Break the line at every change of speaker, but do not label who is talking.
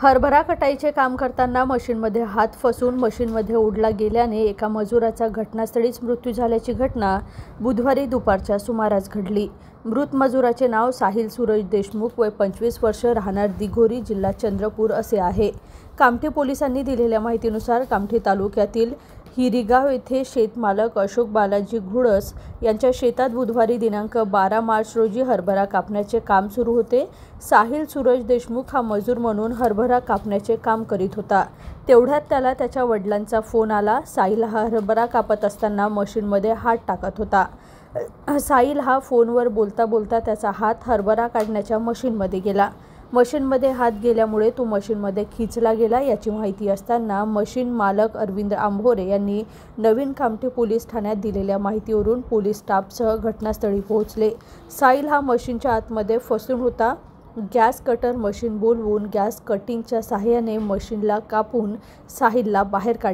हरभरा कटाईचे काम करताना मशीनमध्ये हात फसून मशीनमध्ये उडला गेल्याने एका मजुराचा घटनास्थळीच मृत्यू झाल्याची घटना बुधवारी दुपारच्या सुमारास घडली। मृत मजुराचे नाव साहिल सूरज देशमुख, वय 25 वर्ष, राहणार दिघोरी, जिल्हा चंद्रपूर असे आहे। कामठी पोलिसांनी दिलेल्या माहितीनुसार कामठी तालुक्यातील हिरीगाव येथे शेतमालक अशोक बालाजी घुडस यांच्या शेतात बुधवारी दिनांक 12 मार्च रोजी हरभरा कापण्याचे काम सुरू होते। साहिल सूरज देशमुख हा मजूर म्हणून हरभरा कापण्याचे काम करीत होता। तेवढ्यात त्याला त्याच्या वडिलांचा फोन आला। साहिल हा हरभरा कापत असताना मशीनमध्ये हात टाकत होता। साहिल हा फोनवर बोलता बोलता त्याचा हात हरभरा काढण्याच्या मशीनमध्ये गेला। मशीनमध्ये हात गेल्यामुळे तो मशीनमध्ये खिचला गेला। याची माहिती असताना मशीन मालक अरविंद आंभोरे यांनी नवीन कामठी पोलीस ठाण्यात दिलेल्या माहितीवरून पोलीस स्टाफसह घटनास्थळी पोहोचले। साहिल हा मशीनच्या आतमध्ये फसून होता। गॅस कटर मशीन बोलवून गॅस कटिंगच्या सहाय्याने मशीनला कापून साहिलला बाहेर काढले।